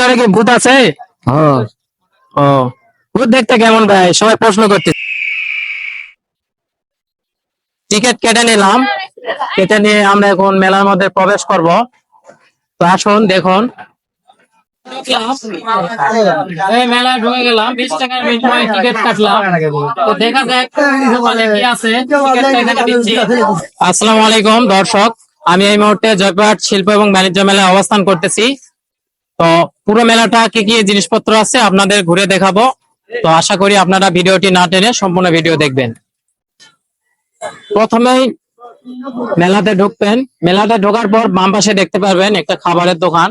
ভিতরে কি ভূত আছে? হ্যাঁ। ও, ভূত দেখতে কেমন ভাই? সবাই প্রশ্ন করতে। টিকিট কেটে নিলাম, কেটে নিয়ে আমরা এখন মেলার মধ্যে প্রবেশ করব। তো আসুন দেখুন। এই মেলায় ঢুকে গেলাম, 20 টাকার বিনিময়ে টিকিট কাটলাম। তো দেখা যাক ওখানে কি আছে। টিকিটটা এখানে দিচ্ছি। আসসালামু আলাইকুম দর্শক, আমি এই মুহূর্তে জয়পুরহাট শিল্প এবং বাণিজ্য মেলায় অবস্থান করতেছি। তো পুরো মেলাটা কি কি জিনিসপত্র আছে আপনাদের ঘুরে দেখাবো। তো আশা করি আপনারা ভিডিওটি না টেনে সম্পূর্ণ ভিডিও দেখবেন। প্রথমেই মেলাতে ঢুকবেন, মেলাতে ঢোকার পর বাম পাশে দেখতে পারবেন একটা খাবারের দোকান।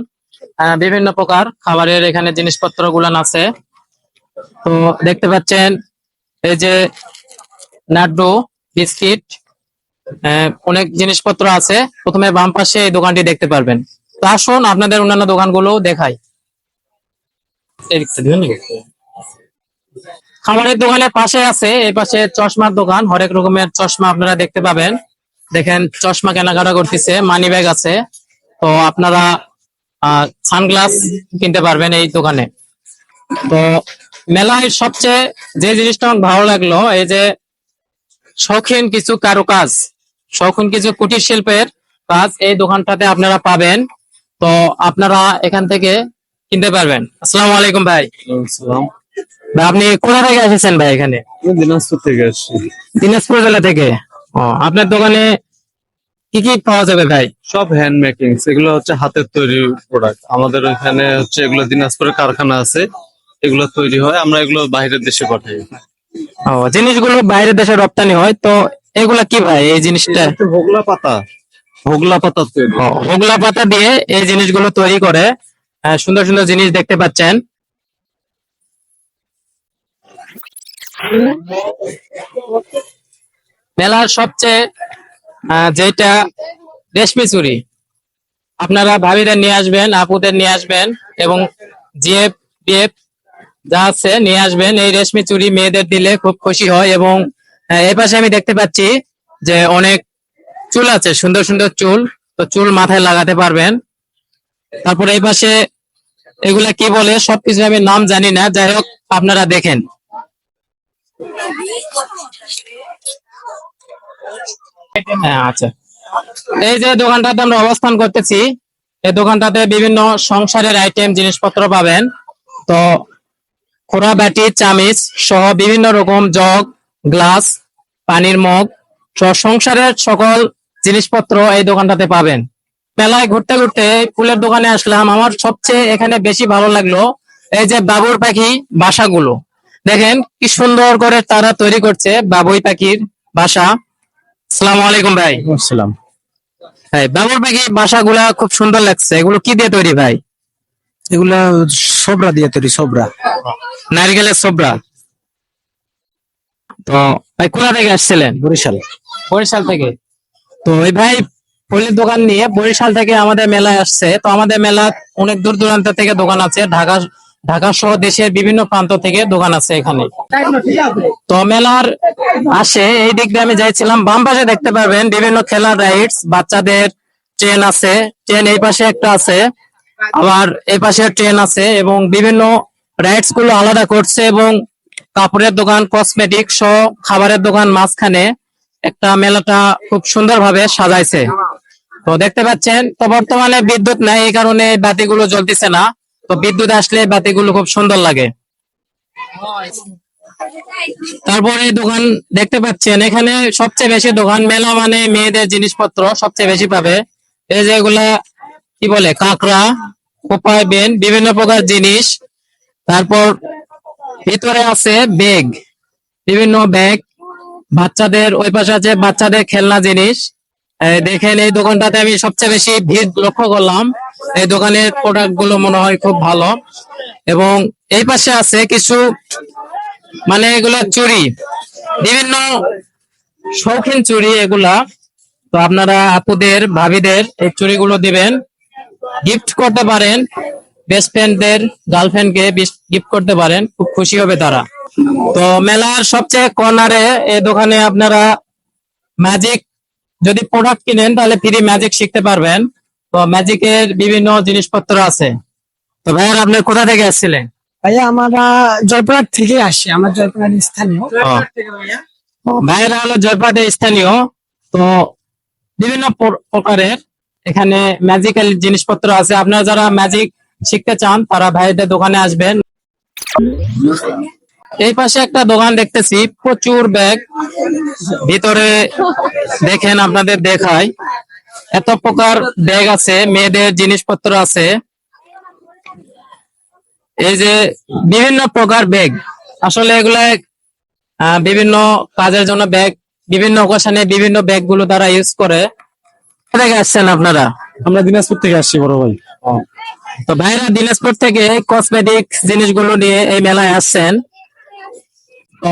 বিভিন্ন প্রকার খাবারের এখানে জিনিসপত্র গুলান আছে। তো দেখতে পাচ্ছেন এই যে নাড্ডু, বিস্কিট, অনেক জিনিসপত্র আছে। প্রথমে বাম পাশে এই দোকানটি দেখতে পারবেন। তো আসুন আপনাদের অন্যান্য দোকানগুলো দেখাই। খাবারের দোকানের পাশে আছে, এই পাশে চশমার দোকান, হরেক রকমের চশমা আপনারা দেখতে পাবেন। দেখেন চশমা কেনাকাটা করতেছে, মানি ব্যাগ আছে। তো আপনারা সানগ্লাস কিনতে পারবেন এই দোকানে। তো মেলায় সবচেয়ে যে জিনিসটা আমার ভালো লাগলো, এই যে শৌখিন কিছু কারুকাজ, শৌখিন কিছু কুটির শিল্পের কাজ এই দোকানটাতে আপনারা পাবেন। তো আপনারা এখান থেকে কিনতে পারবেন। আসসালামু আলাইকুম ভাই। ভাই আপনি কোথা থেকে এসেছেন ভাই? এখানে দিনাজপুর থেকে আসছি। দিনাজপুর জেলা থেকে। ও, আপনার দোকানে কি কি পাওয়া যাবে ভাই? সব হ্যান্ড মেকিং, এগুলো হচ্ছে হাতের তৈরি প্রোডাক্ট। আমাদের ওইখানে হচ্ছে এগুলো দিনাজপুরের কারখানা আছে, এগুলো তৈরি হয়, আমরা এগুলো বাইরের দেশে পাঠাই। ও, জিনিসগুলো বাইরের দেশে রপ্তানি হয়। তো এগুলা কি ভাই? এই জিনিসটা হোগলা পাতা, হোগলা পাতা তৈরি। হোগলা পাতা দিয়ে এই জিনিসগুলো তৈরি করে। সুন্দর সুন্দর জিনিস দেখতে পাচ্ছেন। মেলার সবচেয়ে যেটা রেশমি চুড়ি, আপনারা ভাবিদের নিয়ে আসবেন, আপুদের নিয়ে আসবেন এবং জিএফ বিএফ যা আছে নিয়ে আসবেন। এই রেশমি চুড়ি মেয়েদের দিলে খুব খুশি হয়। এবং এই পাশে আমি দেখতে পাচ্ছি যে অনেক চুল আছে, সুন্দর সুন্দর চুল। তো চুল মাথায় লাগাতে পারবেন। তারপরে এই পাশে এগুলা কি বলে সবকিছু আমি নাম জানি না, যাই হোক আপনারা দেখেন। হ্যাঁ আচ্ছা, এই যে দোকানটাতে আমরা অবস্থান করতেছি, এই দোকানটাতে বিভিন্ন সংসারের আইটেম জিনিসপত্র পাবেন। তো খোড়া, বাটি, চামিচ সহ বিভিন্ন রকম জগ, গ্লাস, পানির মগ সহ সংসারের সকল জিনিসপত্র এই দোকানটাতে পাবেন। মেলায় ঘুরতে ঘুরতে ফুলের দোকানে আসলাম। আমার সবচেয়ে এখানে বেশি ভালো লাগলো এই যে বাবুই পাখি বাসাগুলো। দেখেন কি সুন্দর করে তারা তৈরি করছে বাবুই পাখির বাসা। আসসালামু আলাইকুম ভাই। আসসালাম। ভাই বাবুই পাখি বাসাগুলা খুব সুন্দর লাগছে। এগুলো কি দিয়ে তৈরি ভাই? এগুলা সবরা দিয়ে তৈরি, সবরা, নারকেলের ছোবড়া। তো ভাই কোথা থেকে আসছিলেন? বরিশাল। বরিশাল থেকে। তো ওই ভাই ফুলের দোকান নিয়ে বরিশাল থেকে আমাদের মেলায় আসছে। তো আমাদের মেলা অনেক দূর দূরান্ত থেকে দোকান আছে, ঢাকা ঢাকা সহ দেশের বিভিন্ন প্রান্ত থেকে দোকান আছে এখানে। তো মেলার আসে এই দিক দিয়ে আমি যাইছিলাম, বাম পাশে দেখতে পারবেন বিভিন্ন খেলার রাইডস, বাচ্চাদের ট্রেন আছে। ট্রেন এই পাশে একটা আছে, আবার এই পাশে ট্রেন আছে এবং বিভিন্ন রাইডস গুলো আলাদা করছে। এবং কাপড়ের দোকান, কসমেটিক সহ খাবারের দোকান মাঝখানে একটা মেলাটা খুব সুন্দরভাবে সাজাইছে। তো দেখতে পাচ্ছেন। তো বর্তমানে বিদ্যুৎ নাই, এই কারণে বাতিগুলো জ্বলতেছে না। তো বিদ্যুৎ আসলে বাতিগুলো খুব সুন্দর লাগে। তারপরে দোকান দেখতে পাচ্ছেন, এখানে সবচেয়ে বেশি দোকান, মেলা মানে মেয়েদের জিনিসপত্র সবচেয়ে বেশি পাবে। এই যে এগুলা কি বলে, কাঁকড়া, কোপাই বেন, বিভিন্ন প্রকার জিনিস। তারপর ভিতরে আছে ব্যাগ, বিভিন্ন ব্যাগ বাচ্চাদের। ওই পাশে আছে বাচ্চাদের খেলনা জিনিস। দেখেন এই দোকানটাতে আমি সবচেয়ে বেশি ভিড় লক্ষ্য করলাম। এই দোকানের প্রোডাক্ট গুলো মনে হয় খুব ভালো। এবং এই পাশে আছে কিছু মানে এগুলা চুড়ি, বিভিন্ন শৌখিন চুড়ি এগুলা। তো আপনারা আপুদের, ভাবিদের এই চুড়িগুলো দিবেন, গিফট করতে পারেন। বেস্ট ফ্রেন্ডদের, গার্লফ্রেন্ডকে গিফট করতে পারেন, খুব খুশি হবে তারা। তো মেলার সবচেয়ে কর্নারে এই দোকানে আপনারা ম্যাজিক যদি প্রোডাক্ট কিনেন তাহলে ফ্রি ম্যাজিক শিখতে পারবেন। তো ম্যাজিকের বিভিন্ন জিনিসপত্র আছে। তো ভাইয়ার আপনি কোথা থেকে আসছিলেন? ভাইয়া আমরা জয়পুরহাট থেকে আসি, আমার জয়পুরহাট স্থানীয়। ভাইয়েরা হলো জয়পুরহাটের স্থানীয়। তো বিভিন্ন প্রকারের এখানে ম্যাজিক্যাল জিনিসপত্র আছে। আপনারা যারা ম্যাজিক শিখতে চান তারা ভাইদের দোকানে আসবেন। এই পাশে একটা দোকান দেখতেছি, প্রচুর ব্যাগ। ভিতরে দেখেন, আপনাদের দেখায়, এত প্রকার ব্যাগ আছে, মেয়েদের জিনিসপত্র আছে। এই যে বিভিন্ন প্রকার ব্যাগ, আসলে এগুলা বিভিন্ন কাজের জন্য ব্যাগ, বিভিন্ন অকেশনে বিভিন্ন ব্যাগ গুলো তারা ইউজ করে। কোথা থেকে আসছেন আপনারা? আমরা দিনাজপুর থেকে আসছি বড় ভাই। তো ভাইরা দিনাজপুর থেকে কসমেটিক জিনিসগুলো নিয়ে এই মেলায় আসছেন। তো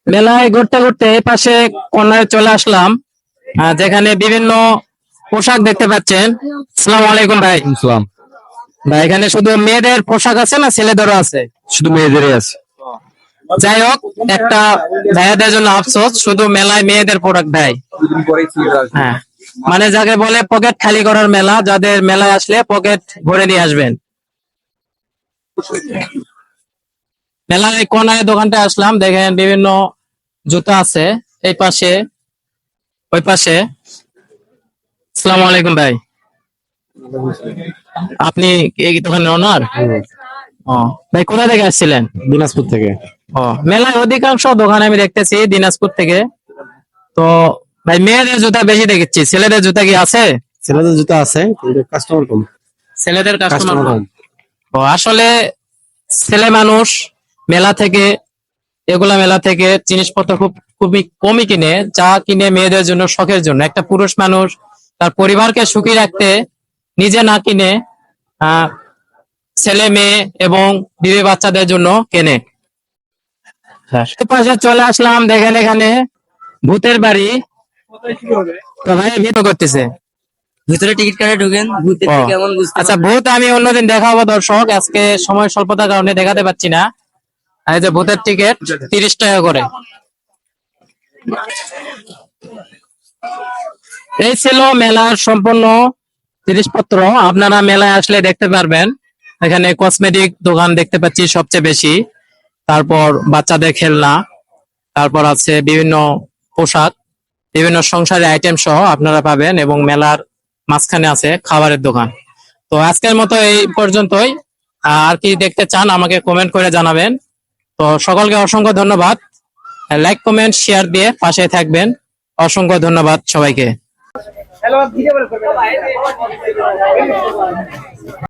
মেলায় ঘুরতে ঘুরতে এই পাশে কর্নারে চলে আসলাম, যেখানে বিভিন্ন পোশাক দেখতে পাচ্ছেন। আসসালামু আলাইকুম ভাই। ইসলাম। ভাই এখানে শুধু মেয়েদের পোশাক আছে না ছেলেদেরও আছে? শুধু মেয়েদেরই আছে। যাই হোক, একটা ভাইয়াদের জন্য আফসোস, শুধু মেলায় মেয়েদের প্রোডাক্ট দেয়। হ্যাঁ, মানে যাকে বলে পকেট খালি করার মেলা, যাদের মেলায় আসলে পকেট ভরে নিয়ে আসবেন। মেলায় কোনায় দোকানটা আসলাম, দেখেন বিভিন্ন জুতা আছে এই পাশে ওই পাশে। আসসালামু আলাইকুম ভাই, আপনি এই দোকানের ওনার? ও ভাই, কোথা থেকে আসছিলেন? দিনাজপুর থেকে। ও, মেলায় অধিকাংশ দোকান আমি দেখতেছি দিনাজপুর থেকে। তো ভাই মেয়েদের জুতা বেশি দেখেছি, ছেলেদের জুতা কি আছে? ছেলেদের জুতা আছে কিন্তু কাস্টমার কম। ছেলেদের কাস্টমার কাস্টমার কম। ও, আসলে ছেলে মানুষ মেলা থেকে মেলা থেকে জিনিসপত্র খুবই কমই কিনে, যা কিনে মেয়েদের জন্য, শখের জন্য। একটা পুরুষ মানুষ তার পরিবারকে সুখী রাখতে নিজে না কিনে ছেলে মেয়ে এবং বিবি বাচ্চাদের জন্য কেনে। পাশে চলে আসলাম, দেখেন এখানে ভূতের বাড়ি। তো ভাই ভিডিও করতেছে, ভিতরে টিকিট কাটে ঢোকেন, ভূতের ও, কেমন বুঝতে আচ্ছা ভূত আমি অন্যদিন দেখাবো দর্শক, আজকে সময় স্বল্পতার কারণে দেখাতে পাচ্ছি না। আর এই যে ভূতের টিকিট 30 টাকা করে। এই ছিল মেলার সম্পূর্ণ জিনিসপত্র, আপনারা মেলায় আসলে দেখতে পারবেন। এখানে কসমেটিক দোকান দেখতে পাচ্ছি সবচেয়ে বেশি, তারপর বাচ্চাদের খেলনা, তারপর আছে বিভিন্ন পোশাক, বিভিন্ন সংসারের আইটেম সহ আপনারা পাবেন, এবং মেলার মাঝখানে আছে খাবারের দোকান। তো আজকের মতো এই পর্যন্তই। আর কি দেখতে চান আমাকে কমেন্ট করে জানাবেন। তো সকলকে অসংখ্য ধন্যবাদ, লাইক কমেন্ট শেয়ার দিয়ে পাশে থাকবেন। অসংখ্য ধন্যবাদ সবাইকে।